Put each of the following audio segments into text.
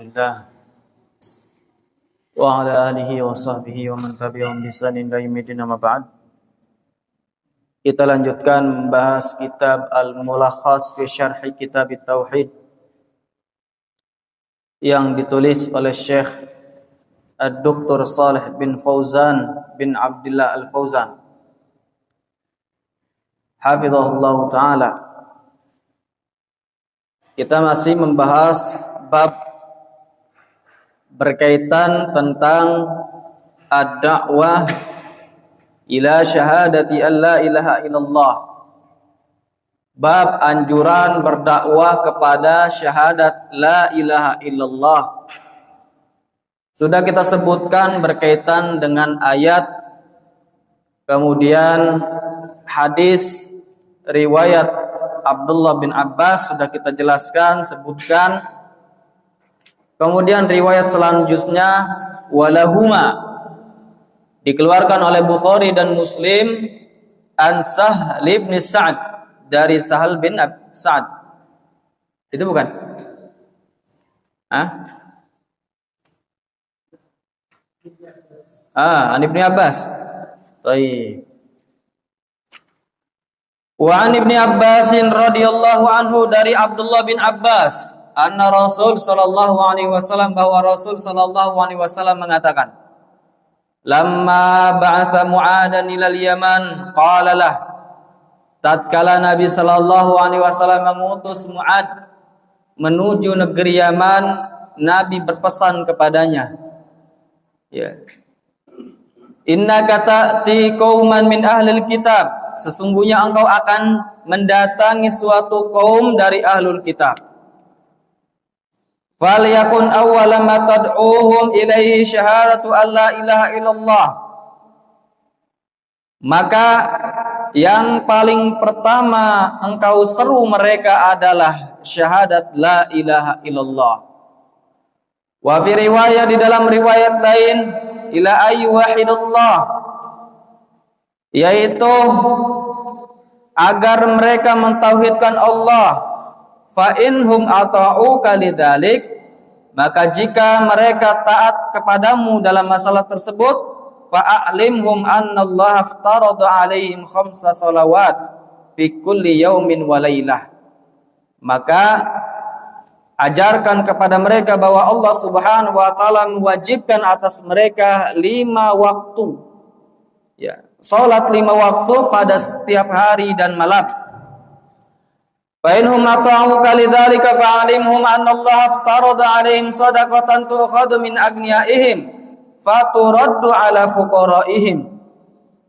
Rasulillah wa ala alihi wa sahbihi wa man tabi'ahum bi ihsan ila yaumil din, amma ba'd. Kita lanjutkan membahas kitab Al-Mulakhas fi Syarh Kitab Tauhid yang ditulis oleh Syekh Ad-Doktor Shalih bin Fauzan bin Abdullah Al-Fauzan hafizahullah ta'ala. Kita masih membahas bab berkaitan tentang ad-da'wah ila syahadati an la ilaha illallah. Bab anjuran berdakwah kepada syahadat la ilaha illallah. Sudah kita sebutkan berkaitan dengan ayat, kemudian hadis riwayat Abdullah bin Abbas sudah kita jelaskan, sebutkan. Kemudian riwayat selanjutnya walahuma dikeluarkan oleh Bukhari dan Muslim an Sahl bin Sa'ad, dari Sahal bin Sa'ad. Itu bukan? An Ibnu Abbas. Baik. Wa an Ibnu Abbas radhiyallahu anhu, dari Abdullah bin Abbas, anna Rasul sallallahu alaihi wasallam, bahwa Rasul sallallahu alaihi wasallam mengatakan, lamma ba'atha Mu'adan ilal Yaman qala lah, tatkala Nabi sallallahu alaihi wasallam mengutus Mu'ad menuju negeri Yaman, Nabi berpesan kepadanya, ya, innaka ta'ti qauman min ahlil kitab, sesungguhnya engkau akan mendatangi suatu kaum dari ahlul kitab. Falyakun awwala ma tad'uhum ilaihi syahadatu an la ilaha illallah. Maka yang paling pertama engkau seru mereka adalah syahadat la ilaha illallah. Wa fi riwayat, di dalam riwayat lain, ila ayyuhidullah, yaitu agar mereka mentauhidkan Allah. Fa inhum ata'uka lidzalik, maka jika mereka taat kepadamu dalam masalah tersebut, fa'alimhum annallaha aftarada 'alaihim khamsa shalawat fi kulli yaumin wa lailah. Maka ajarkan kepada mereka bahwa Allah Subhanahu wa taala mewajibkan atas mereka 5 waktu. Ya, salat 5 waktu pada setiap hari dan malam. Fa inhum ata'uka lidzalika fa'alimhum annallaha aftarada 'alaihim shadaqatan tu'khadhu min aghniyaihim faturaddu 'ala fuqaraihim.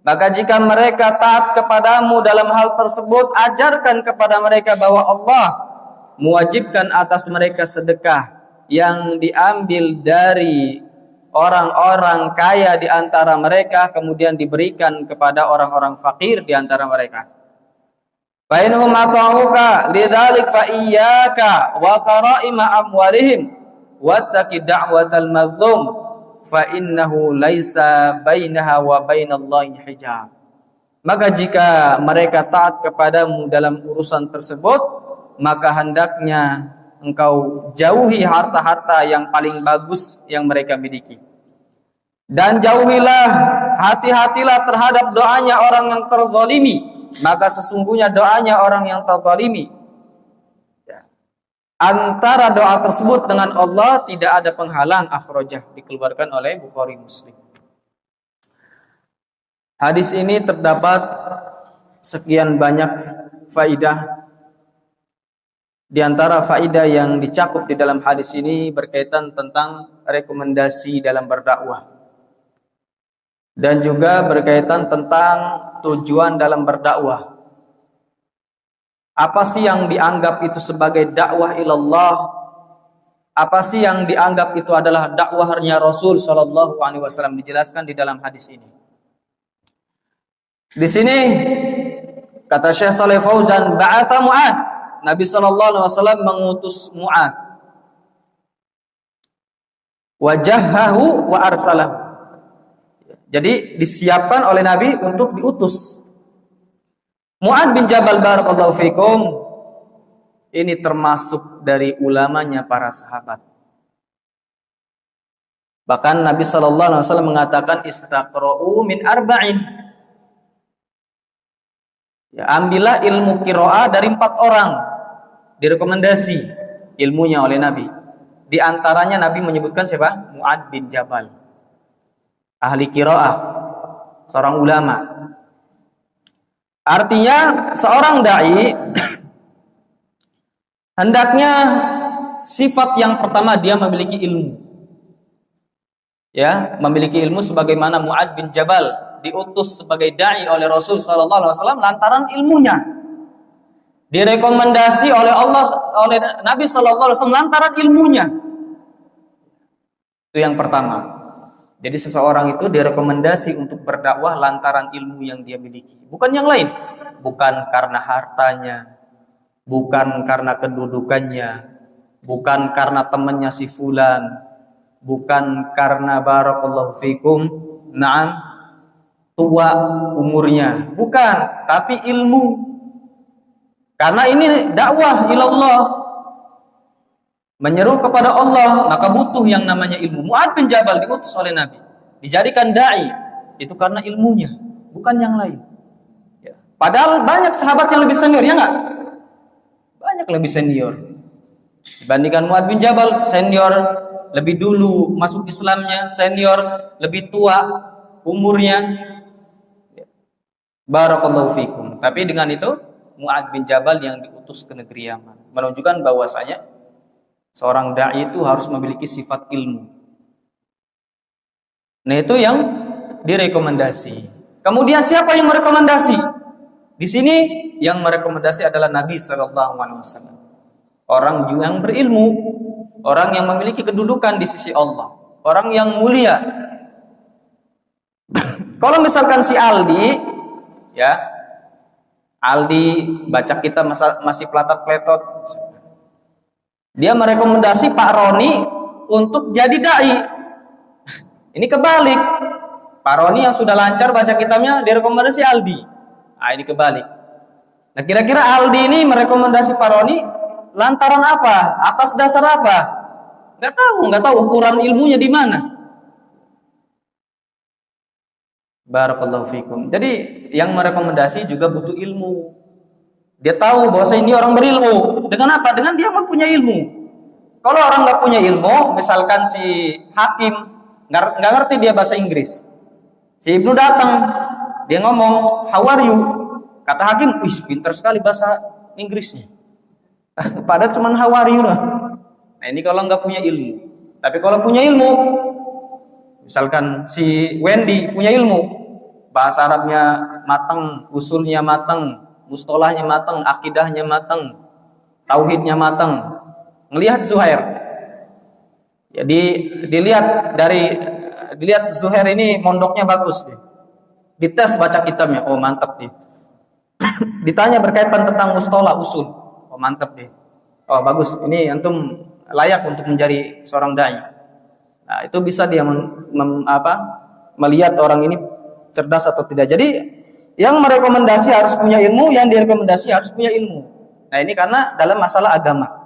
Maka jika mereka taat kepadamu dalam hal tersebut, ajarkan kepada mereka bahwa Allah mewajibkan atas mereka sedekah yang diambil dari orang-orang kaya di antara mereka, kemudian diberikan kepada orang-orang fakir di antara mereka. Fa inhum ata'uka lidzalik fa iyyaka wa qara'ima amwalihim wattaqi da'watal mazlum fa innahu laisa bainaha wa bainallahi hijab. Maka jika mereka taat kepadamu dalam urusan tersebut, maka hendaknya engkau jauhi harta-harta yang paling bagus yang mereka miliki. Dan jauhilah, hati-hatilah terhadap doanya orang yang terzalimi, maka sesungguhnya doanya orang yang terzalimi, ya, antara doa tersebut dengan Allah tidak ada penghalang. Akhrajah, dikeluarkan oleh Bukhari Muslim. Hadis ini terdapat sekian banyak faidah. Di antara faidah yang dicakup di dalam hadis ini berkaitan tentang rekomendasi dalam berdakwah, dan juga berkaitan tentang tujuan dalam berdakwah. Apa sih yang dianggap itu sebagai dakwah ilallah? Apa sih yang dianggap itu adalah dakwahnya Rasul sallallahu alaihi wasallam? Dijelaskan di dalam hadis ini. Di sini kata Syekh Shalih Fauzan, ba'atha Mu'ad, Nabi sallallahu alaihi wasallam mengutus Mu'ad. Wajahahu wa arsalahu. Jadi disiapkan oleh Nabi untuk diutus. Mu'ad bin Jabal barakallahu fikum ini termasuk dari ulamanya para sahabat. Bahkan Nabi sallallahu alaihi wasallam mengatakan istaqra'u min arba'in. Ya, ambillah ilmu qiraah dari 4 orang. Direkomendasi ilmunya oleh Nabi. Di antaranya Nabi menyebutkan siapa? Mu'ad bin Jabal. Ahli qiraah, seorang ulama. Artinya seorang dai hendaknya sifat yang pertama dia memiliki ilmu. Ya, memiliki ilmu sebagaimana Mu'ad bin Jabal diutus sebagai dai oleh Rasul sallallahu alaihi wasallam lantaran ilmunya. Direkomendasi oleh Allah oleh Nabi sallallahu alaihi wasallam lantaran ilmunya. Itu yang pertama. Jadi seseorang itu direkomendasi untuk berdakwah lantaran ilmu yang dia miliki, bukan yang lain. Bukan karena hartanya, bukan karena kedudukannya, bukan karena temannya si fulan, bukan karena barakallahu fikum, na'am, tua umurnya, bukan, tapi ilmu. Karena ini dakwah ilallah, menyeru kepada Allah, maka butuh yang namanya ilmu. Mu'ad bin Jabal diutus oleh Nabi, dijadikan dai, itu karena ilmunya, bukan yang lain. Ya. Padahal banyak sahabat yang lebih senior, ya enggak? Banyak lebih senior dibandingkan Mu'ad bin Jabal. Senior lebih dulu masuk Islamnya, senior lebih tua umurnya. Barakallahu fikum. Tapi dengan itu Mu'ad bin Jabal yang diutus ke negeri Yaman menunjukkan bahwasanya seorang dai itu harus memiliki sifat ilmu. Nah, itu yang direkomendasi. Kemudian siapa yang merekomendasi? Di sini yang merekomendasi adalah Nabi sallallahu alaihi wasallam. Orang yang berilmu, orang yang memiliki kedudukan di sisi Allah, orang yang mulia. Kalau misalkan si Aldi, ya, Aldi baca kita masih pelatat-peletot, dia merekomendasi Pak Roni untuk jadi dai. Ini kebalik. Pak Roni yang sudah lancar baca kitabnya direkomendasi Aldi. Nah, ini kebalik. Nah, kira-kira Aldi ini merekomendasi Pak Roni lantaran apa? Atas dasar apa? Nggak tahu ukuran ilmunya di mana. Barakallahu fikum. Jadi yang merekomendasi juga butuh ilmu. Dia tahu bahwa ini orang berilmu. Dengan apa? Dengan dia mempunyai ilmu. Kalau orang nggak punya ilmu, misalkan si hakim nggak ngerti dia bahasa Inggris, si Ibnu datang, dia ngomong, "How are you?" Kata hakim, "Wih, pintar sekali bahasa Inggrisnya." Padahal cuma "How are you?" Nah, ini kalau nggak punya ilmu. Tapi kalau punya ilmu, misalkan si Wendy punya ilmu, bahasa Arabnya matang, usulnya matang, mustalahnya matang, akidahnya matang, tauhidnya matang. Ngelihat Zuhair, jadi dilihat Zuhair ini mondoknya bagus, dites baca kitabnya, oh mantap nih. Ditanya berkaitan tentang mustalah usul, oh mantap nih, oh bagus, ini antum layak untuk menjadi seorang dai. Nah, itu bisa dia melihat orang ini cerdas atau tidak. Jadi yang merekomendasi harus punya ilmu, yang direkomendasi harus punya ilmu. Nah, ini karena dalam masalah agama.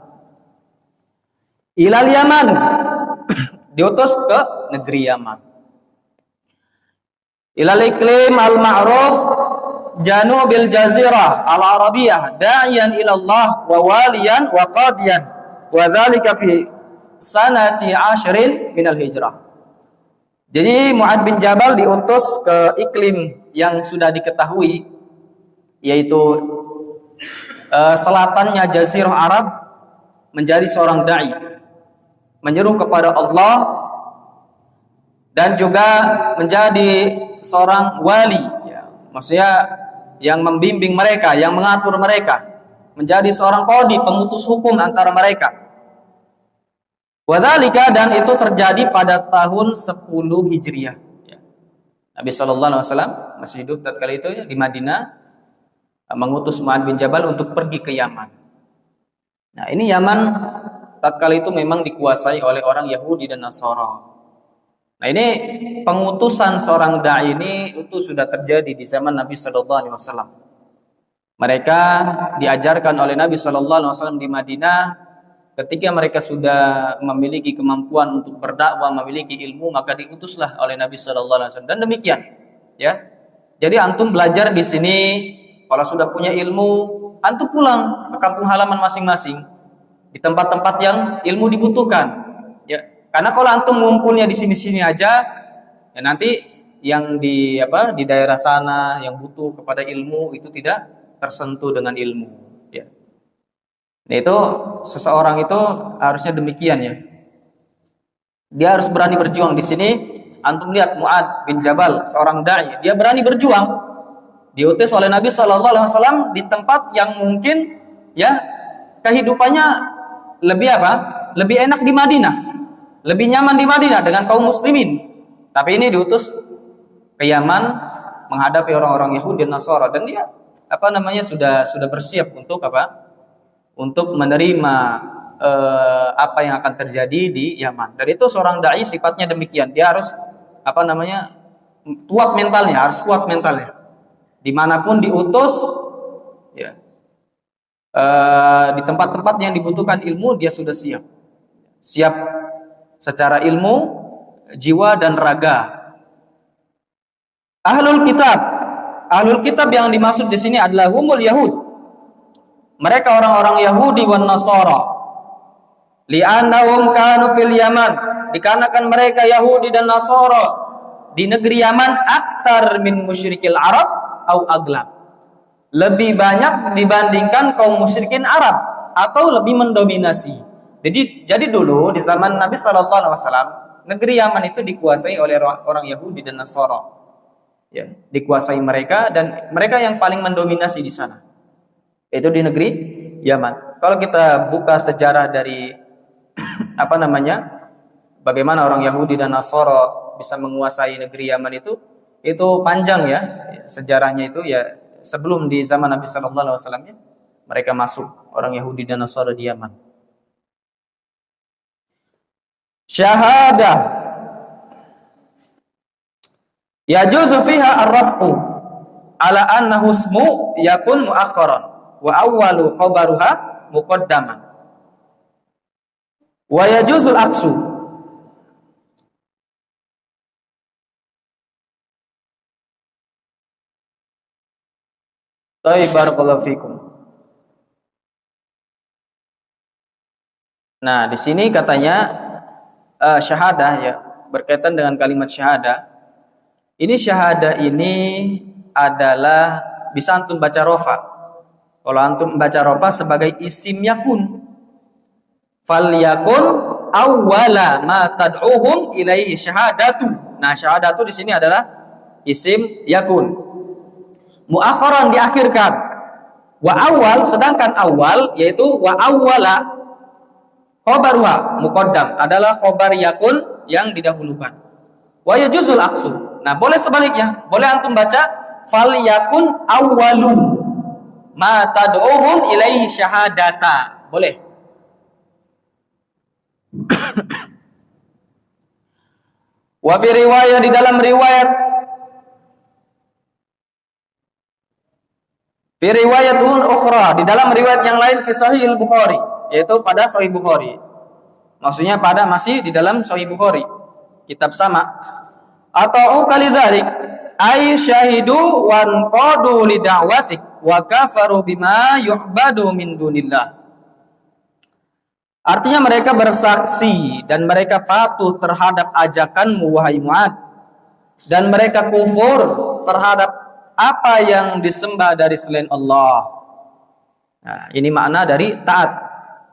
Ilal Yaman, diutus ke negeri Yaman. Ilal iklim al-ma'ruf janubil jazirah al-arabiyah da'iyan ilallah wa waliyan wa qadiyan wa dhalika fi sanati 10 minal hijrah. Jadi Mu'ad bin Jabal diutus ke iklim yang sudah diketahui, yaitu selatannya Jazirah Arab, menjadi seorang dai, menyeru kepada Allah, dan juga menjadi seorang wali, ya, maksudnya yang membimbing mereka, yang mengatur mereka, menjadi seorang qadhi, pemutus hukum antara mereka. Wadzalika, dan itu terjadi pada tahun 10 Hijriah. Ya. Nabi sallallahu alaihi wasallam masih hidup tatkala itu, ya, di Madinah, mengutus Mu'ad bin Jabal untuk pergi ke Yaman. Nah, ini Yaman tatkala itu memang dikuasai oleh orang Yahudi dan Nasara. Nah, ini pengutusan seorang dai ini itu sudah terjadi di zaman Nabi sallallahu alaihi wasallam. Mereka diajarkan oleh Nabi sallallahu alaihi wasallam di Madinah ketika mereka sudah memiliki kemampuan untuk berdakwah, memiliki ilmu, maka diutuslah oleh Nabi sallallahu alaihi wasallam. Dan demikian, ya. Jadi antum belajar di sini, kalau sudah punya ilmu, antum pulang ke kampung halaman masing-masing di tempat-tempat yang ilmu dibutuhkan, ya. Karena kalau antum ngumpulnya di sini-sini aja, ya nanti yang di daerah sana yang butuh kepada ilmu itu tidak tersentuh dengan ilmu, ya. Nah, itu seseorang itu harusnya demikian, ya. Dia harus berani berjuang. Di sini antum lihat Mu'adz bin Jabal, seorang dai, dia berani berjuang. Diutus oleh Nabi sallallahu alaihi wasallam di tempat yang mungkin, ya, kehidupannya lebih Lebih enak di Madinah. Lebih nyaman di Madinah dengan kaum muslimin. Tapi ini diutus ke Yaman menghadapi orang-orang Yahudi dan Nasara, dan dia sudah bersiap untuk untuk menerima apa yang akan terjadi di Yaman. Dan itu seorang dai sifatnya demikian. Dia harus kuat mentalnya. Dimanapun diutus, ya, di tempat-tempat yang dibutuhkan ilmu, dia sudah siap secara ilmu, jiwa dan raga. Ahlul kitab yang dimaksud di sini adalah humul Yahud. Mereka orang-orang Yahudi wan Nasara. Li'annahum kanu fil Yaman, dikarenakan mereka Yahudi dan Nasara di negeri Yaman aksar min musyrikil Arab au aglab. Lebih banyak dibandingkan kaum musyrikin Arab atau lebih mendominasi. Jadi dulu di zaman Nabi sallallahu alaihi wasallam, negeri Yaman itu dikuasai oleh orang Yahudi dan Nasara. Ya, dikuasai mereka, dan mereka yang paling mendominasi di sana. Itu di negeri Yaman. Kalau kita buka sejarah dari bagaimana orang Yahudi dan Nasara bisa menguasai negeri Yaman itu panjang, ya. Sejarahnya itu, ya, sebelum di zaman Nabi sallallahu alaihi wasallam, ya, mereka masuk, orang Yahudi dan Nasara di Yaman. Syahadah yajuzu fiha ar-raf'u ala annahu ismu yakun mu'akhkharan wa awwalu khabaruha muqaddaman wa yajuzul aksu. Baik, barakallahu fikum. Nah, di sini katanya syahadah, ya, berkaitan dengan kalimat syahadah. Ini syahadah ini adalah bisa antum baca rofa. Kalau antum baca rofa sebagai isim yakun, fal yakun awwala ma tad'uhum ilaihi syahadatu. Nah, syahadatu di sini adalah isim yakun. Muakharan diakhirkan. Wa awal, sedangkan awal yaitu wa awwala khobaruha muqaddam adalah khobar yakun yang didahulukan. Wa yajuzul aksu. Nah, boleh sebaliknya. Boleh antum baca fal yakun awwalu ma tad'uhum ilaihi syahadata. Boleh. Wa fi riwayat, di dalam riwayat, fi riwayatun ukhra, di dalam riwayat yang lain, fi sahih al-Bukhari, yaitu pada sahih Bukhari. Maksudnya masih di dalam sahih Bukhari, kitab sama. Atau kalidzalik ay syahidu wan qadu li da'watik wa kafaru bima yu'badu min dunillah. Artinya mereka bersaksi dan mereka patuh terhadap ajakanmu wahai Mu'adz, dan mereka kufur terhadap apa yang disembah dari selain Allah. Nah, ini makna dari taat,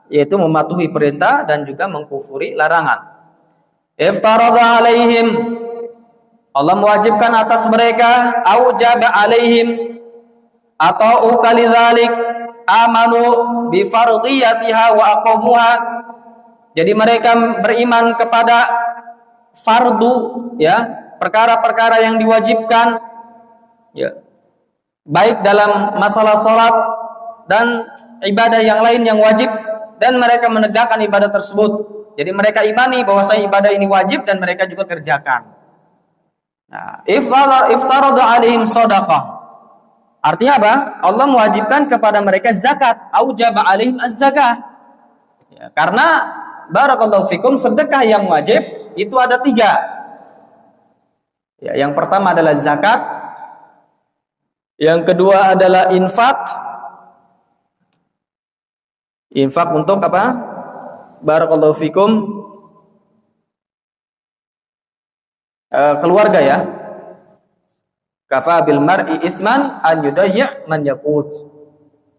yaitu mematuhi perintah dan juga mengkufuri larangan. Iftaradha alaihim, Allah mewajibkan atas mereka, aujaba alaihim, atau ukalidzalik amanu bi fardhiyatiha wa aqamuha. Jadi mereka beriman kepada fardu, ya, perkara-perkara yang diwajibkan, ya, baik dalam masalah salat dan ibadah yang lain yang wajib, dan mereka menegakkan ibadah tersebut. Jadi mereka imani bahwasanya ibadah ini wajib dan mereka juga kerjakan. Nah, iftarada alaihim shadaqah. Artinya apa? Allah mewajibkan kepada mereka zakat, aujaba alaihim az-zakah. Ya, Ya, karena barakallahu fikum sedekah yang wajib itu ada 3. Ya, yang pertama adalah zakat, yang kedua adalah infak. Infak untuk apa? Barakallahu fikum keluarga ya. Kafa bil mar'i isman an yudayya man yaqut.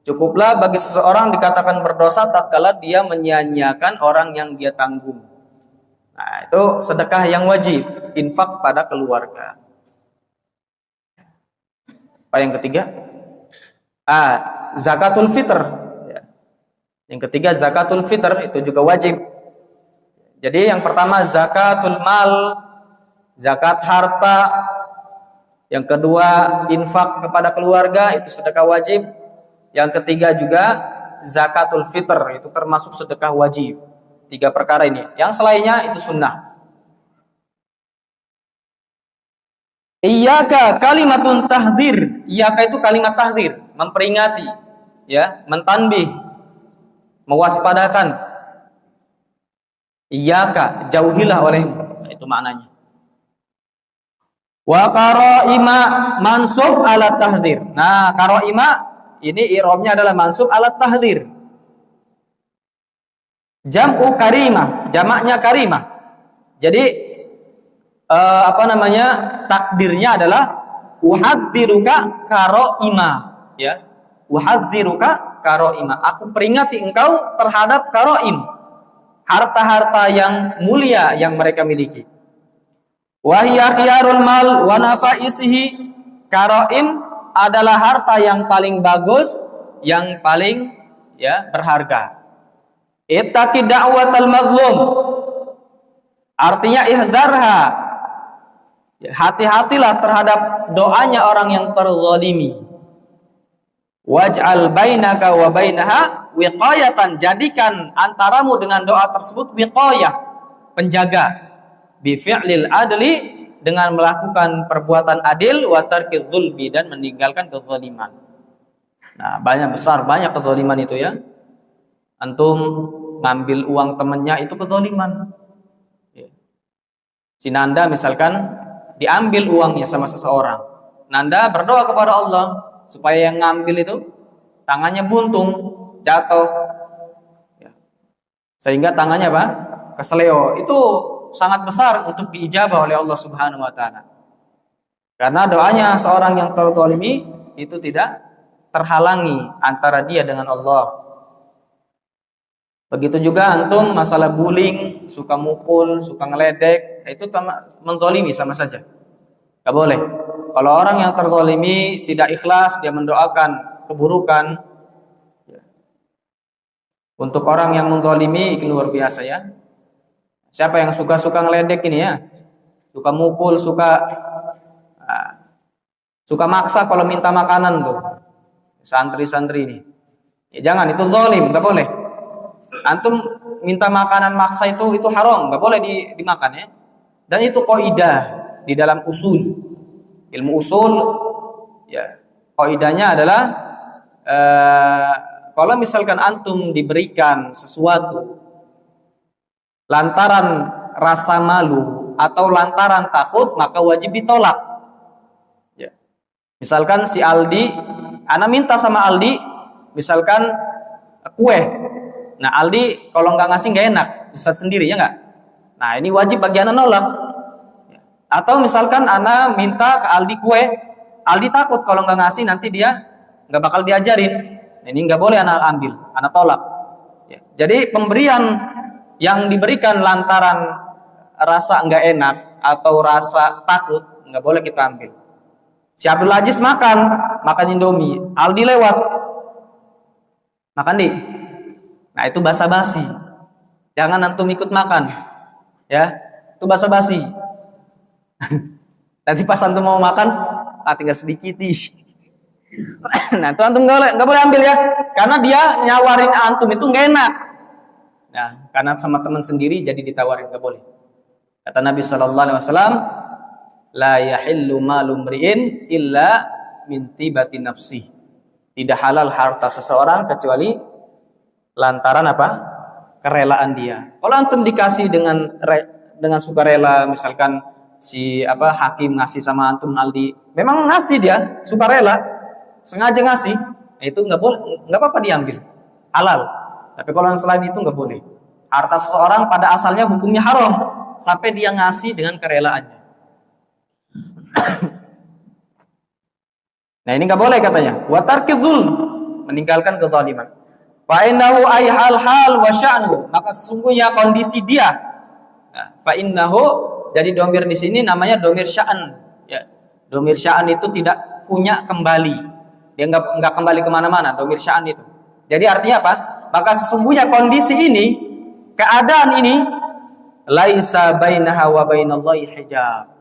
Cukuplah bagi seseorang dikatakan berdosa tatkala dia menyia-nyiakan orang yang dia tanggung. Nah, itu sedekah yang wajib, infak pada keluarga. Apa yang ketiga? Zakatul fitr. Yang ketiga zakatul fitr itu juga wajib. Jadi yang pertama zakatul mal, zakat harta. Yang kedua infak kepada keluarga itu sedekah wajib. Yang ketiga juga zakatul fitr itu termasuk sedekah wajib. 3 perkara ini. Yang selainnya itu sunnah. Iyyaka kalimatun tahdzir. Iyyaka itu kalimat tahdzir, memperingati, ya, mentanbih, mewaspadakan. Iyyaka, jauhilah olehmu. Itu maknanya. Wa qaraima mansub ala tahdzir. Nah, qaraima ini i'rabnya adalah mansub ala tahdzir. Jam'u karimah, jamaknya karimah. Jadi takdirnya adalah uhadziruka karaima, ya. Uhadziruka karaima. Aku peringati engkau terhadap karaim. Harta-harta yang mulia yang mereka miliki. Wa hiya khiyarul mal wa nafaisihi. Karaim adalah harta yang paling bagus, yang paling berharga. Ittaqi da'watal mazlum. Artinya ihdzarha. Hati-hatilah terhadap doanya orang yang terzalimi. Waj'al bainaka wa bainaha wiqayatan. Jadikan antaramu dengan doa tersebut wiqayah, penjaga. Bi fi'lil adli, dengan melakukan perbuatan adil, wa tarkiz zulmi, dan meninggalkan kezaliman. Nah, banyak kezaliman itu ya. Antum ngambil uang temennya itu kezaliman. Si Nanda misalkan diambil uangnya sama seseorang. Nanda berdoa kepada Allah supaya yang ngambil itu tangannya buntung, jatuh, ya. Sehingga tangannya apa? Keseleo. Itu sangat besar untuk diijabah oleh Allah Subhanahu wa taala. Karena doanya seorang yang terzalimi itu tidak terhalangi antara dia dengan Allah. Begitu juga antum masalah bullying, suka mukul, suka ngeledek, itu menzalimi sama saja. Enggak boleh. Kalau orang yang terzalimi tidak ikhlas, dia mendoakan keburukan. Untuk orang yang menzalimi itu luar biasa ya. Siapa yang suka ngeledek ini ya? Suka mukul, suka maksa kalau minta makanan tuh. Santri-santri ini. Ya jangan, itu zalim, enggak boleh. Antum minta makanan maksa itu haram, enggak boleh dimakan ya. Dan itu kaidah di dalam usul. Ilmu usul ya. Kaidahnya adalah kalau misalkan antum diberikan sesuatu lantaran rasa malu atau lantaran takut, maka wajib ditolak. Ya. Misalkan si Aldi, ana minta sama Aldi, misalkan kue. Nah Aldi kalau nggak ngasih nggak enak, bisa sendiri ya nggak? Nah ini wajib bagi ana nolak. Atau misalkan ana minta ke Aldi kue, Aldi takut kalau nggak ngasih nanti dia nggak bakal diajarin. Ini nggak boleh ana ambil, ana tolak. Ya. Jadi pemberian yang diberikan lantaran rasa nggak enak atau rasa takut, nggak boleh kita ambil. Si Abdul Aziz makan Indomie, Aldi lewat, makan nih. Nah itu basa-basi. Jangan antum ikut makan, ya. Itu basa-basi. Nanti pas antum mau makan, tinggal sedikit nih. Nah itu antum nggak boleh ambil ya, karena dia nyawarin antum itu nggak enak. Nah, karena sama teman sendiri jadi ditawarin, nggak boleh. Kata Nabi Sallallahu Alaihi Wasallam, la yahillu malu mri'in illa min tibati nafsi. Tidak halal harta seseorang kecuali lantaran apa? kerelaan dia. Kalau antum dikasih dengan sukarela, misalkan si hakim ngasih sama antum Aldi, memang ngasih dia sukarela, sengaja ngasih, itu nggak boleh, nggak apa-apa diambil, halal. Tapi kalau yang selain itu nggak boleh. Harta seseorang pada asalnya hukumnya haram sampai dia ngasih dengan kerelaannya. Nah, ini nggak boleh katanya. Wa tarkiz zulm, meninggalkan kezaliman. Fa innahu ay hal wa sya'nu, maka sesungguhnya kondisi dia. Nah, fa innahu, jadi domir di sini namanya domir sya'an. Ya, domir sya'an itu tidak punya kembali. Dia nggak kembali kemana-mana. Domir sya'an itu. Jadi artinya apa? Maka sesungguhnya kondisi ini, keadaan ini, laisa bainaha wa bainallahi hijab.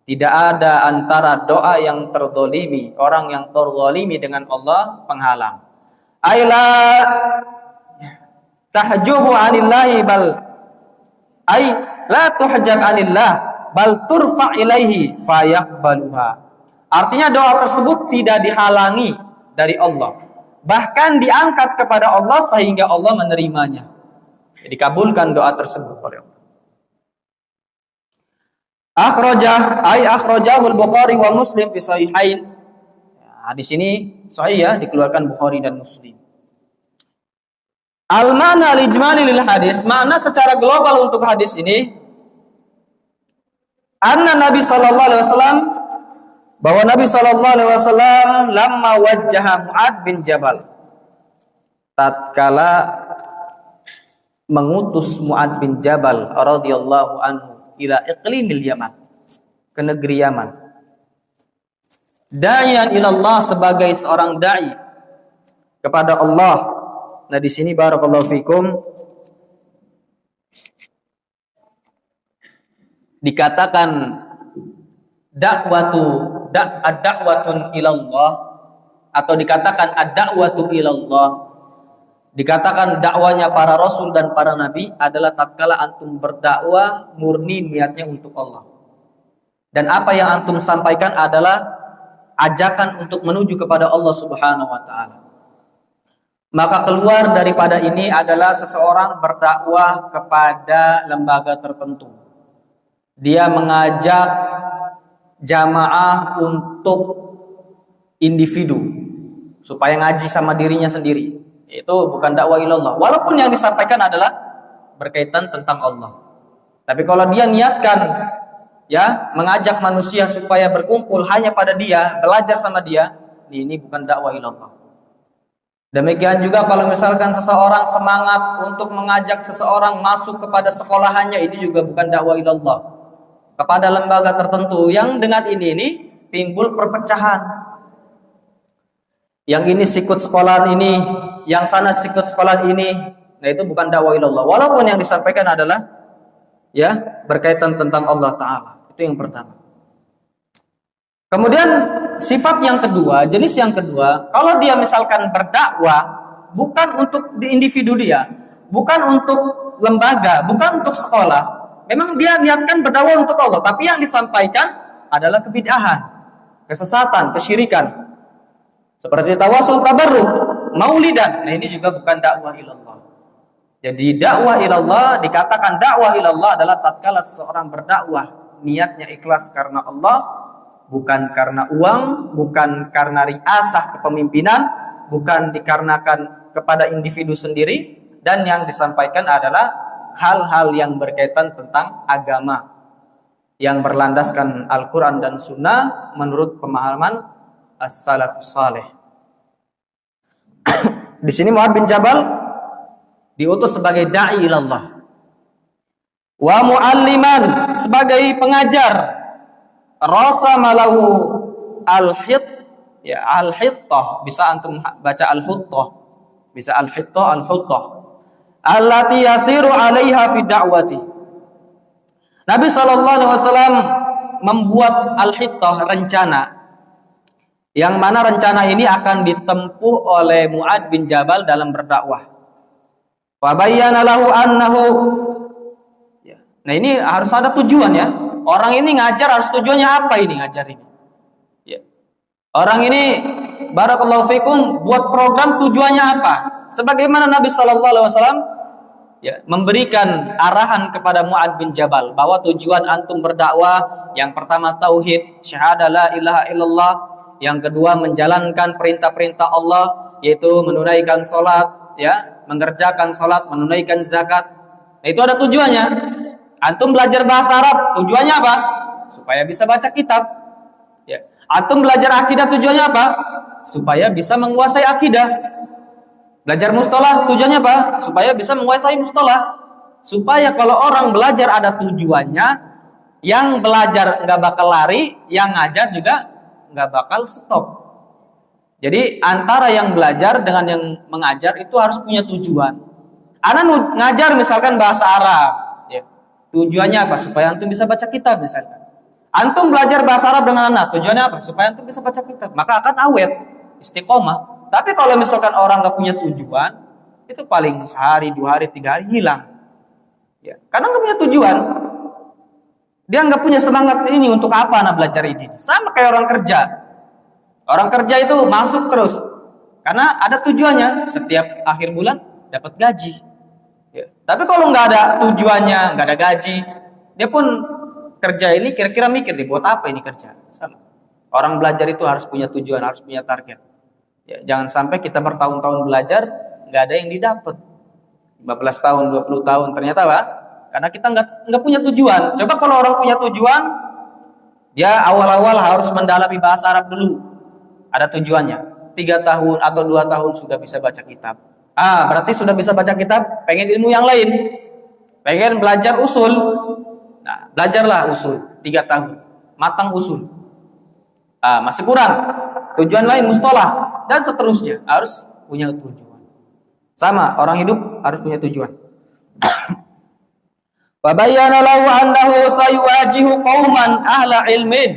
Tidak ada antara doa yang terzalimi, orang yang terzalimi dengan Allah penghalang. Aila tahjubu anillahi bal ay la tuhjab anillah bal turfa ilaihi fayaqbaluha. Artinya doa tersebut tidak dihalangi dari Allah, bahkan diangkat kepada Allah sehingga Allah menerimanya. Jadi kabulkan doa tersebut oleh Allah. Akhrajahul Bukhari wa Muslim fi sahihain. Hadis ini sahih ya, dikeluarkan Bukhari dan Muslim. Al-ma'na al-ijmali lil hadis, makna secara global untuk hadis ini, anna Nabi sallallahu alaihi wasallam, bahwa Nabi sallallahu alaihi wasallam lamma wajjaha Mu'ad bin Jabal, tatkala mengutus Mu'ad bin Jabal radhiyallahu anhu ila iqlimil Yaman, ke negeri Yaman. Da'iyan ilallah, sebagai seorang dai kepada Allah. Nah, di sini barakallahu fikum dikatakan ad-da'watun ilallah, atau dikatakan ad-da'watu ilallah, dikatakan dakwanya para rasul dan para nabi adalah tatkala antum berdakwah murni niatnya untuk Allah. Dan apa yang antum sampaikan adalah ajakan untuk menuju kepada Allah Subhanahu wa taala. Maka keluar daripada ini adalah seseorang berdakwah kepada lembaga tertentu. Dia mengajak jamaah untuk individu supaya ngaji sama dirinya sendiri. Itu bukan dakwah ilallah. Walaupun yang disampaikan adalah berkaitan tentang Allah. Tapi kalau dia niatkan ya mengajak manusia supaya berkumpul hanya pada dia, belajar sama dia, ini bukan dakwah ilallah. Demikian juga kalau misalkan seseorang semangat untuk mengajak seseorang masuk kepada sekolahannya, ini juga bukan dakwah ilallah. Kepada lembaga tertentu yang dengan ini timbul perpecahan. Yang ini sikut sekolahan ini, yang sana sikut sekolahan ini. Nah, itu bukan dakwah ilallah. Walaupun yang disampaikan adalah ya berkaitan tentang Allah Ta'ala. Itu yang pertama. Kemudian sifat yang kedua, jenis yang kedua, kalau dia misalkan berdakwah bukan untuk di individu dia, bukan untuk lembaga, bukan untuk sekolah, memang dia niatkan berdakwah untuk Allah, tapi yang disampaikan adalah kebid'ahan, kesesatan, kesyirikan, seperti tawasul tabarruk, maulidan. Nah, ini juga bukan dakwah ilallah. Jadi dakwah ilallah, dikatakan dakwah ilallah adalah tatkala seseorang berdakwah niatnya ikhlas karena Allah, bukan karena uang, bukan karena riasah kepemimpinan, bukan dikarenakan kepada individu sendiri, dan yang disampaikan adalah hal-hal yang berkaitan tentang agama yang berlandaskan Al-Quran dan Sunnah menurut pemahaman as-salafus saleh. Di sini Mu'ad bin Jabal diutus sebagai da'i ilallah, wa mu'alliman, sebagai pengajar, rasa malahu al-hit, ya al-hittah, bisa antum baca al-huttah, bisa al-hittah, al-huttah, allati yasiru 'alaiha fi da'wati. Nabi sallallahu alaihi wasallam membuat al-hittah, rencana, yang mana rencana ini akan ditempuh oleh Mu'ad bin Jabal dalam berdakwah. Wa bayyana lahu annahu, nah ini harus ada tujuan ya. Orang ini ngajar harus tujuannya apa ini ngajar ini? Ya. Orang ini barakallahu fikum buat program tujuannya apa? Sebagaimana Nabi sallallahu alaihi wasallam ya, memberikan arahan kepada Mu'adz bin Jabal bahwa tujuan antum berdakwah yang pertama tauhid, syahadah la ilaha illallah, yang kedua menjalankan perintah-perintah Allah yaitu menunaikan salat, ya, mengerjakan salat, menunaikan zakat. Nah, itu ada tujuannya. Antum belajar bahasa Arab, tujuannya apa? Supaya bisa baca kitab. Ya. Antum belajar akidah, tujuannya apa? Supaya bisa menguasai akidah. Belajar mustalah tujuannya apa? Supaya bisa menguasai mustalah. Supaya kalau orang belajar ada tujuannya, yang belajar nggak bakal lari, yang ngajar juga nggak bakal stop. Jadi antara yang belajar dengan yang mengajar itu harus punya tujuan. Ana ngajar misalkan bahasa Arab, ya. Tujuannya apa? Supaya antum bisa baca kitab misalkan. Antum belajar bahasa Arab dengan anak, tujuannya apa? Supaya antum bisa baca kitab. Maka akan awet, istiqomah. Tapi kalau misalkan orang nggak punya tujuan, itu paling sehari, 2 hari, 3 hari hilang. Ya, karena nggak punya tujuan. Dia nggak punya semangat ini untuk apa anak belajar ini. Sama kayak orang kerja. Orang kerja itu masuk terus. Karena ada tujuannya. Setiap akhir bulan dapat gaji. Ya. Tapi kalau nggak ada tujuannya, nggak ada gaji, dia pun kerja ini kira-kira mikir, buat apa ini kerja. Sama. Orang belajar itu harus punya tujuan, harus punya target. Ya, jangan sampai kita bertahun-tahun belajar nggak ada yang didapat. 15 tahun, 20 tahun ternyata apa? Karena kita nggak punya tujuan. Coba kalau orang punya tujuan, dia awal-awal harus mendalami bahasa Arab dulu. Ada tujuannya. 3 tahun atau 2 tahun sudah bisa baca kitab. Berarti sudah bisa baca kitab, pengen ilmu yang lain. Pengen belajar usul. Nah, belajarlah usul 3 tahun. Matang usul. Masih kurang. Tujuan lain mustalah. Dan seterusnya, harus punya tujuan. Sama, orang hidup harus punya tujuan. Wa bayyana lahu annahu sayuwajihu qauman ahla ilmin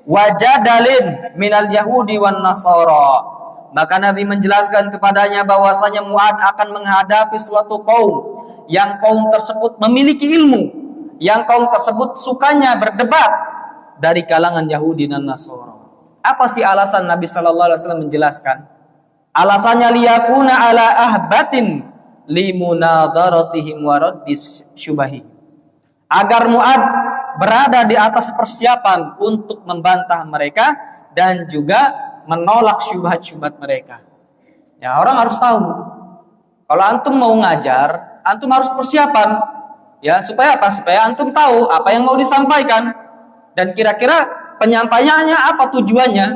wa jadalin minal yahudi wan nasara. Maka Nabi menjelaskan kepadanya bahwasanya Mu'adz akan menghadapi suatu kaum yang kaum tersebut memiliki ilmu, yang kaum tersebut sukanya berdebat dari kalangan Yahudi dan Nasara. Apa sih alasan Nabi sallallahu alaihi wasallam menjelaskan? Alasannya liyakuna ala ahbatin limunadharatihim wa raddis syubahi. Agar Mu'adz berada di atas persiapan untuk membantah mereka dan juga menolak syubhat-syubhat mereka. Ya, orang harus tahu. Kalau antum mau ngajar, antum harus persiapan. Ya, supaya apa? Supaya antum tahu apa yang mau disampaikan dan kira-kira penyampaiannya apa, tujuannya,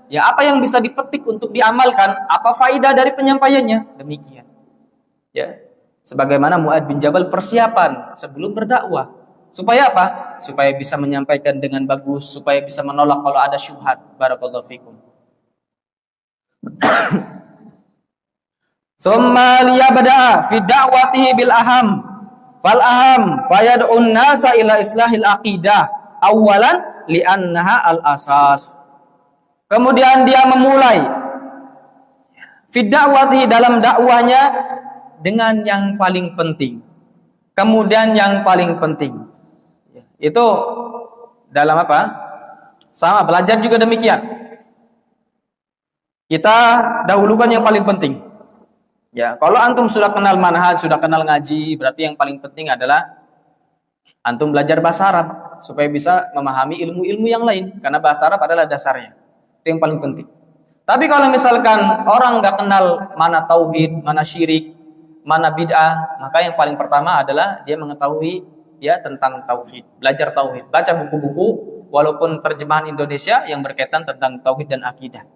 ya, apa yang bisa dipetik untuk diamalkan, apa faedah dari penyampaiannya, demikian. Ya, sebagaimana Mu'adz bin Jabal persiapan sebelum berdakwah, supaya apa? Supaya bisa menyampaikan dengan bagus, supaya bisa menolak kalau ada syubhat. Barakallahu fikum. Summa liyabda'a fi da'watihi bil aham fal aham fayad'un nasa ila islahil aqidah awalan li'annaha al-asas. Kemudian dia memulai fi da'watihi dalam dakwahnya dengan yang paling penting. Kemudian yang paling penting itu dalam apa? Sama, belajar juga demikian. Kita dahulukan yang paling penting. Ya, kalau antum sudah kenal manhaj, sudah kenal ngaji, berarti yang paling penting adalah antum belajar bahasa Arab supaya bisa memahami ilmu-ilmu yang lain, karena bahasa Arab adalah dasarnya. Itu yang paling penting. Tapi kalau misalkan orang nggak kenal mana tauhid, mana syirik, mana bid'ah, maka yang paling pertama adalah dia mengetahui ya tentang tauhid, belajar tauhid, baca buku-buku walaupun terjemahan Indonesia yang berkaitan tentang tauhid dan akidah.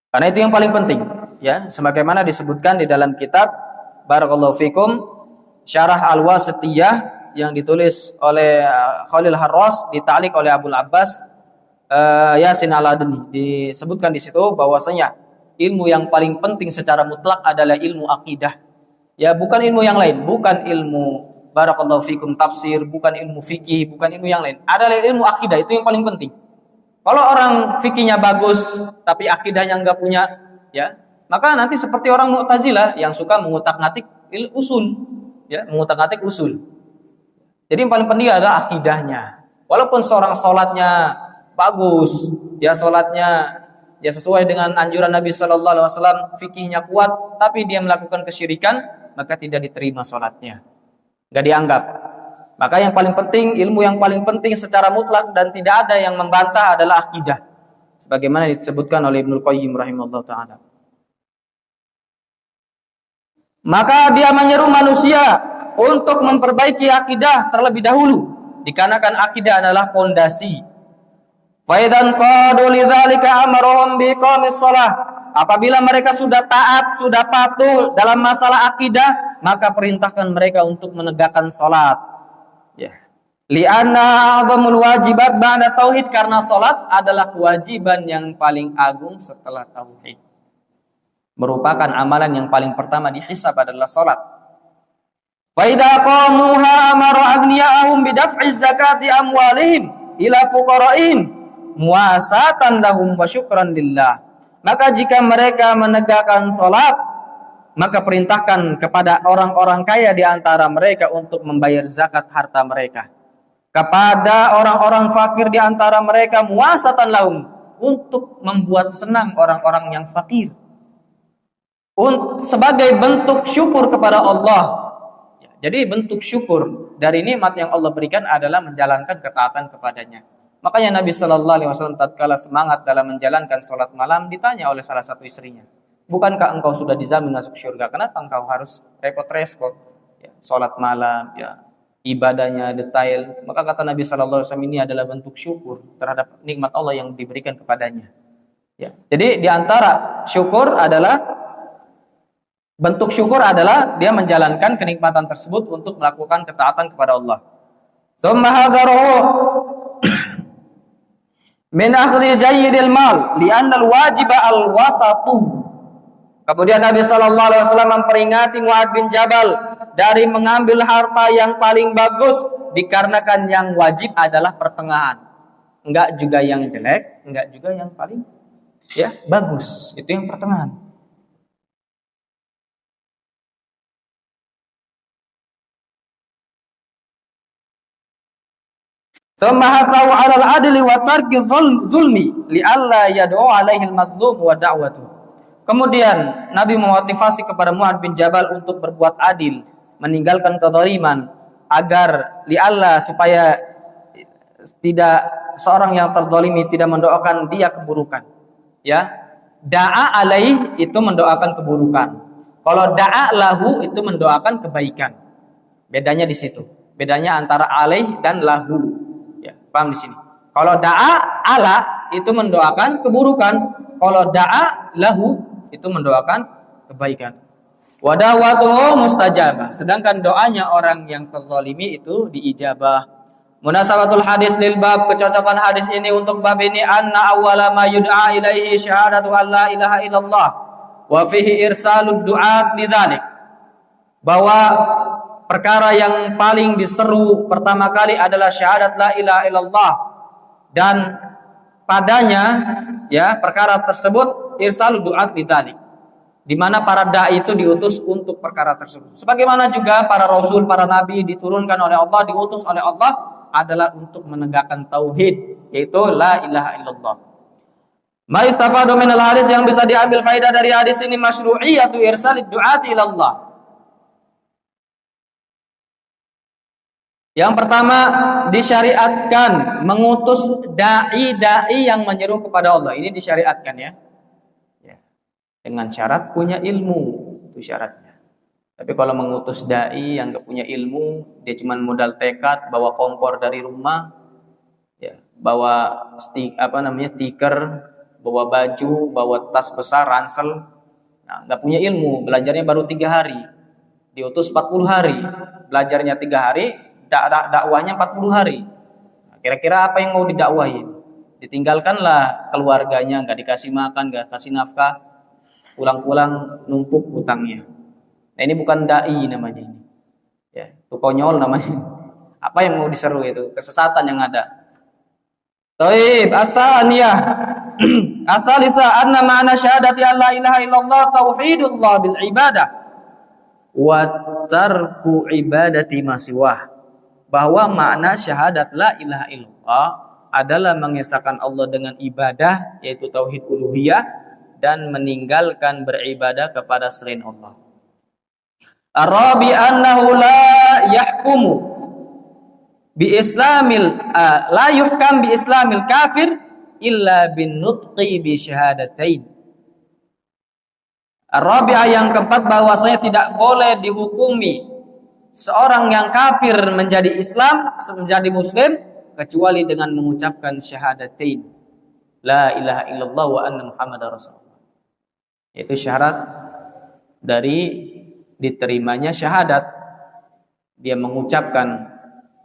Karena itu yang paling penting, ya, sebagaimana disebutkan di dalam kitab Barakallahu Fikum Syarah Al-Wasithiyah yang ditulis oleh Khalil Harras, dita'liq oleh Abul Abbas Yasin Al-Adni. Disebutkan di situ bahwasanya ilmu yang paling penting secara mutlak adalah ilmu akidah. Ya, bukan ilmu yang lain, bukan ilmu Barakallahu Fikum tafsir, bukan ilmu fikih, bukan ilmu yang lain. Adalah ilmu akidah, itu yang paling penting. Kalau orang fikihnya bagus tapi akidahnya enggak punya, ya, maka nanti seperti orang Mu'tazilah yang suka mengutak-ngatik usul, ya, mengutak-ngatik usul. Jadi yang paling penting adalah akidahnya. Walaupun seorang sholatnya bagus, ya sholatnya ya sesuai dengan anjuran Nabi Sallallahu Alaihi Wasallam, fikihnya kuat, tapi dia melakukan kesyirikan, maka tidak diterima sholatnya, nggak dianggap. Maka yang paling penting, ilmu yang paling penting secara mutlak dan tidak ada yang membantah adalah akidah, sebagaimana disebutkan oleh Ibnul Qayyim rahimahullah ta'ala. Maka dia menyeru manusia untuk memperbaiki akidah terlebih dahulu, dikarenakan akidah adalah pondasi. Fa idzan qadu lidzalika amaruhum biqamis shalah. Apabila mereka sudah taat, sudah patuh dalam masalah akidah, maka perintahkan mereka untuk menegakkan salat. Ya. Li'anna a'dhamul wajibat ba'da tauhid, karena salat adalah kewajiban yang paling agung setelah tauhid. Merupakan amalan yang paling pertama dihisab adalah salat. Fa idza qamuha amara aghniyahum bidaf'i zakati amwalihim ila fuqara'ihim muwasatan lahum wa syukran lillah. Maka jika mereka menegakkan salat, maka perintahkan kepada orang-orang kaya di antara mereka untuk membayar zakat harta mereka. Kepada orang-orang fakir di antara mereka muwasatan lahum, untuk membuat senang orang-orang yang fakir. Sebagai bentuk syukur kepada Allah. Jadi bentuk syukur dari nikmat yang Allah berikan adalah menjalankan ketaatan kepadanya. Makanya Nabi Shallallahu Alaihi Wasallam tatkala semangat dalam menjalankan sholat malam ditanya oleh salah satu istrinya, bukankah engkau sudah dijamin masuk surga? Kenapa engkau harus repot-repot? Ya, sholat malam, ya, ibadahnya detail. Maka kata Nabi Shallallahu Alaihi Wasallam, ini adalah bentuk syukur terhadap nikmat Allah yang diberikan kepadanya. Ya. Jadi diantara bentuk syukur adalah dia menjalankan kenikmatan tersebut untuk melakukan ketaatan kepada Allah. Tsumma hadzarahu min akhdhi jayyidil mal li'anna al-wajib al-wasatu. Kemudian Nabi sallallahu alaihi wasallam memperingati Mu'adz bin Jabal dari mengambil harta yang paling bagus, dikarenakan yang wajib adalah pertengahan. Enggak juga yang jelek, enggak juga yang paling bagus. Itu yang pertengahan. Tsumma hasaw 'alal 'adli wa tarki zulmi li'alla yad'u 'alaihi al-madlum wa da'watu. Kemudian Nabi memotivasi kepada Mu'adz bin Jabal untuk berbuat adil, meninggalkan kezaliman, agar li'alla, supaya tidak seorang yang terzalimi tidak mendoakan dia keburukan. Ya, da'a alaih itu mendoakan keburukan. Kalau da'a lahu itu mendoakan kebaikan. Bedanya di situ. Bedanya antara alaih dan lahu. Paham di sini. Kalau da'a ala itu mendoakan keburukan, kalau da'a lahu itu mendoakan kebaikan. Wa da'watuhu mustajabah. Sedangkan doanya orang yang terzalimi itu diijabah. Munasabatul hadis lil bab, kecocokan hadis ini untuk bab ini, anna awwala ma yud'a ilaihi syahadatu an la ilaha illallah wa fihi irsalud du'at bidzalik. Bahwa perkara yang paling diseru pertama kali adalah syahadat la ilaha illallah, dan padanya perkara tersebut irsalud du'at bidzalik, di mana para dai itu diutus untuk perkara tersebut. Sebagaimana juga para rasul, para nabi diturunkan oleh Allah, diutus oleh Allah adalah untuk menegakkan tauhid, yaitu la ilaha illallah. Ma yustafadu minal hadis, yang bisa diambil faedah dari hadis ini, masyru'iyatu irsalid du'ati ilallah. Yang pertama, disyariatkan mengutus dai-dai yang menyeru kepada Allah. Ini disyariatkan ya. Dengan syarat punya ilmu, itu syaratnya. Tapi kalau mengutus dai yang gak punya ilmu, dia cuma modal tekad, bawa kompor dari rumah, bawa stiker, bawa baju, bawa tas besar, ransel, gak punya ilmu, belajarnya baru 3 hari, diutus 40 hari, belajarnya 3 hari, dakwahnya 40 hari. Kira-kira apa yang mau didakwahin? Ditinggalkanlah keluarganya, nggak dikasih makan, nggak kasih nafkah, pulang-pulang numpuk hutangnya. Nah, ini bukan dai namanya ini. Itu konyol namanya. Apa yang mau diseru itu? Kesesatan yang ada. Taib, asaniyah. Asalisa anna ma'ana syahadati an la ilaha illallah tauhidullah bil ibadah wa tarku ibadati ma siwah. Bahwa makna syahadat la ilaha illallah adalah mengesahkan Allah dengan ibadah, yaitu tauhid uluhiyah, dan meninggalkan beribadah kepada selain Allah. Arabi annahu la yahkumu bi islamil la yuhkam bi islamil kafir illa bin nutqi bi syahadatain. Arabi'ah yang keempat, bahwasanya tidak boleh dihukumi seorang yang kafir menjadi Islam, menjadi Muslim, kecuali dengan mengucapkan syahadatain, la ilaha illallah wa anna muhammadar rasulullah. Itu syarat dari diterimanya syahadat. Dia mengucapkan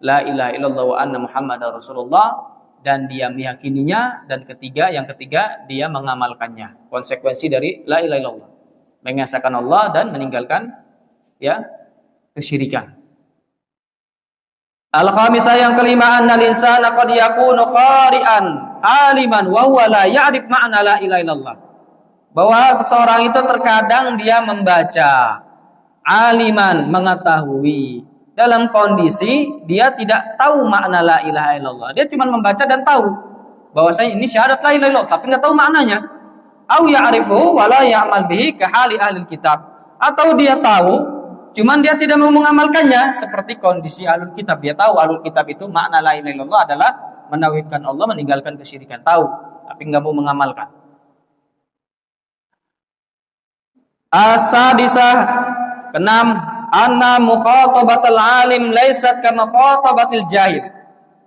la ilaha illallah wa anna muhammadar rasulullah, dan dia meyakininya, dan yang ketiga dia mengamalkannya. Konsekuensi dari la ilaha illallah, mengesahkan Allah dan meninggalkan kesyirikan. Al-khamisah, yang kelima, annal insana qad yakunu qari'an aliman wa huwa la ya'rif ma'na la ilaha illallah. Bahwa seseorang itu terkadang dia membaca, aliman, mengetahui, dalam kondisi dia tidak tahu makna la ilaha illallah. Dia cuma membaca dan tahu bahwasanya ini syahadat la ilaha illallah, tapi enggak tahu maknanya. Au ya'rifu wa la ya'mal bihi ka hali ahli kitab. Atau dia tahu, cuman dia tidak mau mengamalkannya, seperti kondisi ahlul kitab. Dia tahu ahlul kitab itu makna la ilaha illallah adalah menauhidkan Allah, meninggalkan kesyirikan. Tahu, tapi enggak mau mengamalkan. As-sadisah, keenam, anna mukhatabatul alim laisat kama mukhatabatil jahil.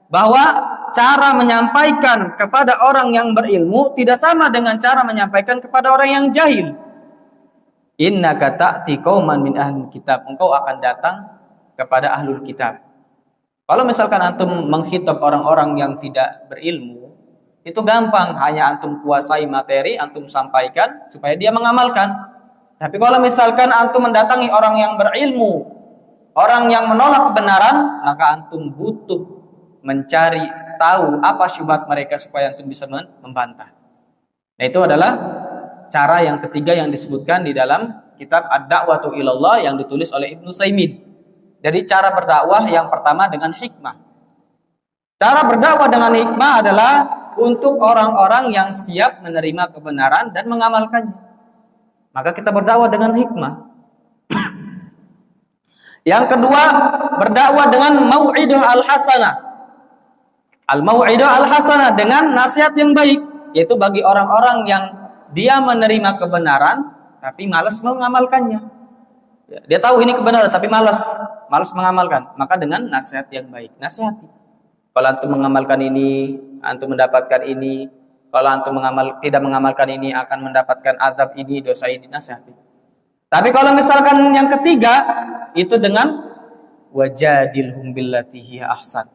Bahwa cara menyampaikan kepada orang yang berilmu tidak sama dengan cara menyampaikan kepada orang yang jahil. Innaka ta'ti qauman min ahlil kitab. Engkau akan datang kepada ahlul kitab. Kalau misalkan antum menghitab orang-orang yang tidak berilmu, itu gampang, hanya antum kuasai materi, antum sampaikan supaya dia mengamalkan. Tapi kalau misalkan antum mendatangi orang yang berilmu, orang yang menolak kebenaran, maka antum butuh mencari tahu apa syubhat mereka supaya antum bisa membantah. Nah, itu adalah cara yang ketiga yang disebutkan di dalam kitab Ad-Da'watu Ilallah yang ditulis oleh Ibnu Utsaimin. Jadi cara berdakwah yang pertama dengan hikmah. Cara berdakwah dengan hikmah adalah untuk orang-orang yang siap menerima kebenaran dan mengamalkannya. Maka kita berdakwah dengan hikmah. Yang kedua, berdakwah dengan mau'idah al-hasanah. Al-mau'idah al-hasanah, dengan nasihat yang baik, yaitu bagi orang-orang yang dia menerima kebenaran tapi malas mengamalkannya. Dia tahu ini kebenaran tapi malas mengamalkan. Maka dengan nasihat yang baik, nasihati. Kalau antum mengamalkan ini, antum mendapatkan ini. Kalau antum tidak mengamalkan ini akan mendapatkan azab ini, dosa ini, nasihati. Tapi kalau misalkan yang ketiga, itu dengan wajadilhum billati hiya ahsan.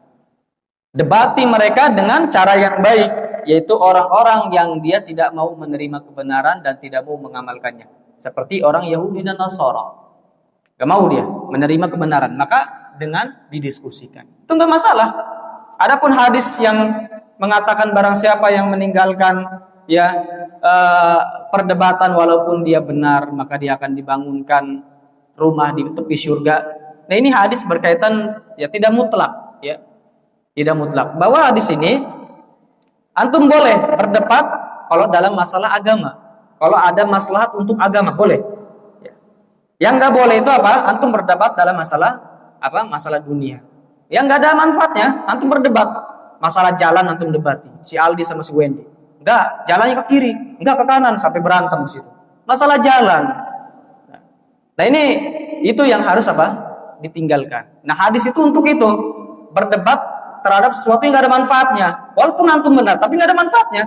Debati mereka dengan cara yang baik, yaitu orang-orang yang dia tidak mau menerima kebenaran dan tidak mau mengamalkannya. Seperti orang Yahudi dan Nasara. Gak mau dia menerima kebenaran, maka dengan didiskusikan. Itu enggak masalah. Adapun hadis yang mengatakan barang siapa yang meninggalkan perdebatan walaupun dia benar, maka dia akan dibangunkan rumah di tepi surga. Nah, ini hadis berkaitan tidak mutlak, tidak mutlak. Bahwa di sini antum boleh berdebat kalau dalam masalah agama. Kalau ada maslahat untuk agama boleh. Yang enggak boleh itu apa? Antum berdebat dalam masalah masalah dunia. Yang enggak ada manfaatnya, antum berdebat. Masalah jalan antum debati, si Aldi sama si Wendy. Enggak, jalannya ke kiri, enggak ke kanan sampai berantem di situ. Masalah jalan. Nah, itu yang harus ditinggalkan. Nah, hadis itu untuk itu, berdebat terhadap sesuatu yang enggak ada manfaatnya. Walaupun antum benar, tapi enggak ada manfaatnya.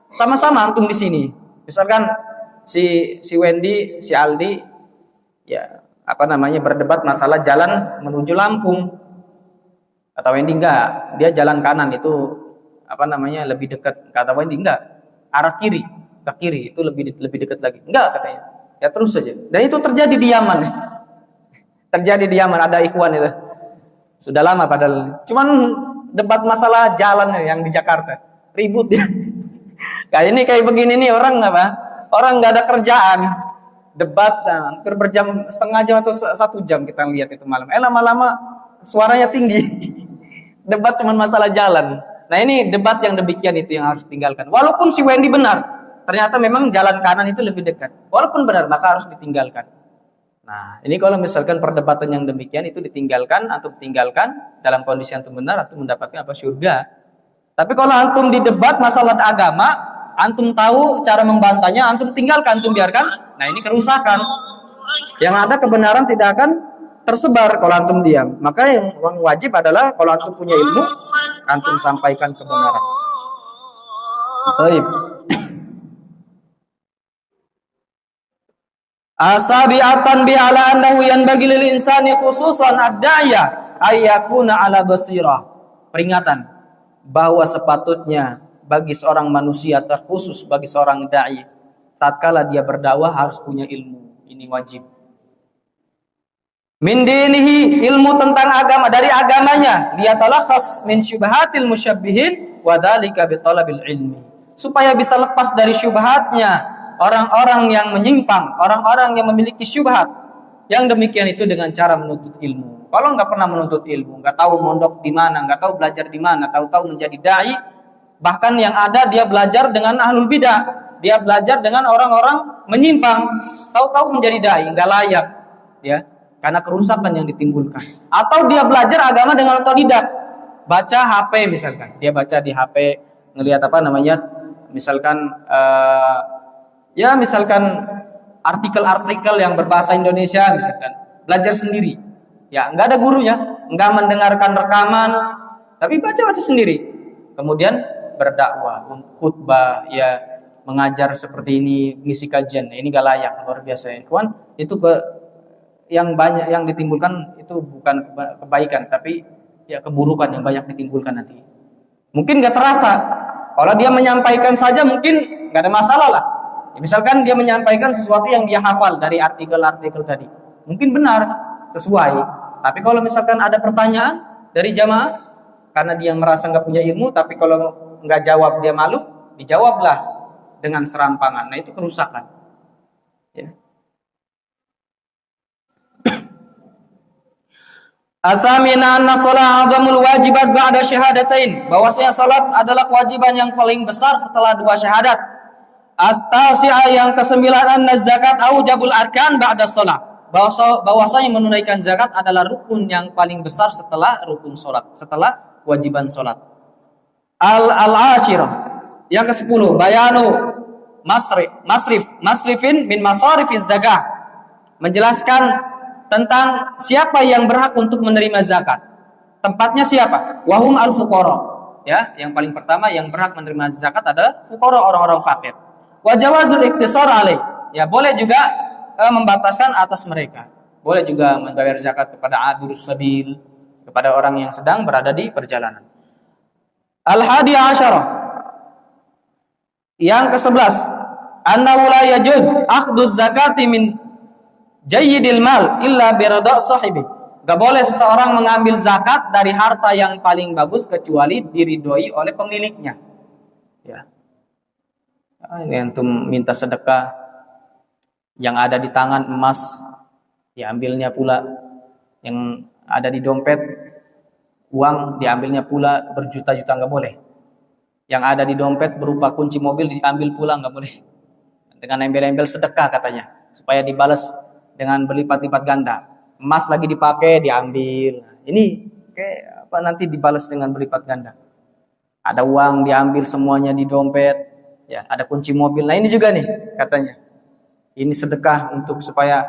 Sama-sama antum di sini. Misalkan si Wendy, si Aldi berdebat masalah jalan menuju Lampung. Kata Wendy enggak, dia jalan kanan itu lebih dekat. Kata Wendy enggak, arah kiri, ke kiri itu lebih dekat lagi. Enggak, katanya. Ya terus saja. Dan itu terjadi di Yaman. Terjadi di Yaman, ada ikhwan itu. Sudah lama padahal. Cuman debat masalah jalan yang di Jakarta. Ribut ya. Kayak begini nih orang Orang enggak ada kerjaan. Debat hampir berjam, setengah jam atau 1 jam kita lihat itu malam. Lama-lama suaranya tinggi. Debat cuma masalah jalan. Nah, ini debat yang demikian itu yang harus ditinggalkan. Walaupun si Wendy benar, ternyata memang jalan kanan itu lebih dekat. Walaupun benar, maka harus ditinggalkan. Nah, ini kalau misalkan perdebatan yang demikian itu ditinggalkan atau tinggalkan dalam kondisi antum benar, antum mendapatkan apa? Surga. Tapi kalau antum di debat masalah agama, antum tahu cara membantahnya, antum tinggalkan, antum biarkan, nah ini kerusakan. Yang ada kebenaran tidak akan tersebar kalau antum diam. Maka yang wajib adalah kalau antum punya ilmu, antum sampaikan kebenaran. Baik. Asabi'atan bi ala annahu yanbaghi lil insani khususan ad-da'ya ayyakuna ala basirah. Peringatan bahwa sepatutnya bagi seorang manusia, terkhusus bagi seorang dai, tatkala dia berdakwah harus punya ilmu. Ini wajib. Min dinihi, ilmu tentang agama, dari agamanya, liyatalakhas min syubhatil musyabbihin wa dzalika bi talabil ilmi. Supaya bisa lepas dari syubhatnya orang-orang yang menyimpang, orang-orang yang memiliki syubhat. Yang demikian itu dengan cara menuntut ilmu. Kalau nggak pernah menuntut ilmu, nggak tahu mondok di mana, nggak tahu belajar di mana, tahu-tahu menjadi dai, bahkan yang ada dia belajar dengan ahlul bidah, dia belajar dengan orang-orang menyimpang, tahu-tahu menjadi dai, nggak layak, ya, karena kerusakan yang ditimbulkan. Atau dia belajar agama dengan otodidak, baca HP misalkan, dia baca di HP, ngelihat apa namanya, misalkan ya misalkan artikel-artikel yang berbahasa Indonesia misalkan, belajar sendiri, ya nggak ada gurunya, nggak mendengarkan rekaman, tapi baca-baca sendiri, kemudian berdakwah, khutbah, ya mengajar seperti ini, ngisi kajian, ini nggak layak, luar biasa ya kawan. Itu yang banyak yang ditimbulkan itu bukan kebaikan, tapi ya keburukan yang banyak ditimbulkan nanti. Mungkin nggak terasa, kalau dia menyampaikan saja mungkin nggak ada masalah lah. Ya, misalkan dia menyampaikan sesuatu yang dia hafal dari artikel-artikel tadi, mungkin benar, sesuai. Tapi kalau misalkan ada pertanyaan dari jamaah, karena dia merasa nggak punya ilmu, tapi kalau nggak jawab dia malu, dijawablah dengan serampangan. Nah itu kerusakan. Ya. Asamina anna shalah azamul wajibat ba'da syahadatain. Bahwasanya salat adalah kewajiban yang paling besar setelah dua syahadat. At-tasi'ah yang kesembilan anna zakat aujabul arkan ba'da shalah. Bahwasanya menunaikan zakat adalah rukun yang paling besar setelah rukun salat, setelah kewajiban salat. Al-ashirah yang ke-10 bayanu masrifin min masarifiz zakah. Menjelaskan tentang siapa yang berhak untuk menerima zakat. Tempatnya siapa? Wahum al-fuqara. Ya, yang paling pertama yang berhak menerima zakat adalah fuqara, orang-orang fakir. Wa jawazul iktisar alaih. Ya, boleh juga membataskan atas mereka. Boleh juga membayar zakat kepada abirus sabil, kepada orang yang sedang berada di perjalanan. Al-hadi asyarah yang ke-11 annahu la yajuz akhduz zakati min jayyidil mal illa birada sahibi. Gak boleh seseorang mengambil zakat dari harta yang paling bagus kecuali diridhoi oleh pemiliknya. Ya. Ini antum minta sedekah yang ada di tangan emas, diambilnya pula. Yang ada di dompet uang, diambilnya pula berjuta-juta, nggak boleh. Yang ada di dompet berupa kunci mobil diambil pula, nggak boleh. Dengan embel-embel sedekah katanya, supaya dibalas dengan berlipat-lipat ganda. Emas lagi dipakai diambil. Ini kayak apa, nanti dibalas dengan berlipat ganda. Ada uang diambil semuanya di dompet. Ya, ada kunci mobil. Nah, ini juga nih katanya. Ini sedekah untuk supaya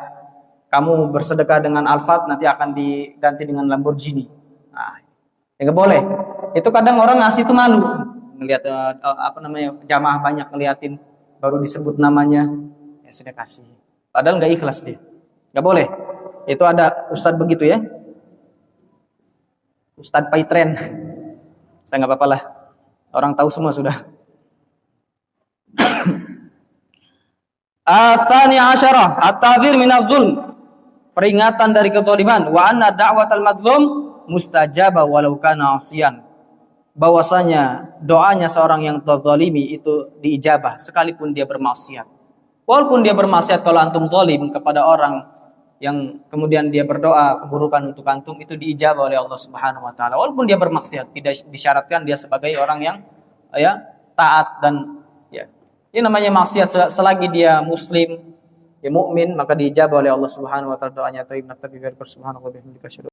kamu bersedekah dengan Alphard nanti akan diganti dengan Lamborghini. Nah, ya nggak boleh. Itu kadang orang ngasih itu malu. Ngelihat apa namanya, jamaah banyak ngeliatin baru disebut namanya, ya sudah kasih. Padahal nggak ikhlas dia. Nggak boleh. Itu ada ustadz begitu ya. Ustadz Paitren. Saya nggak apa-apa lah. Orang tahu semua sudah. Asani asyarah at-tadhir minadz zulm. Peringatan dari kezaliman. Wa anna da'watal mazlum mustajabah walau kana 'asiyan. Bahwasanya doanya seorang yang terzalimi itu diijabah sekalipun dia bermaksiat. Walaupun dia bermaksiat, kalau antum zalim kepada orang yang kemudian dia berdoa keburukan untuk antum, itu diijabah oleh Allah Subhanahu wa taala. Walaupun dia bermaksiat, tidak disyaratkan dia sebagai orang yang ya taat dan ya. Ini namanya maksiat selagi dia muslim, mukmin, maka dijabah oleh Allah Subhanahu wa taala doanya. Taib naktabi bi subhanallahi wa bihamdihi.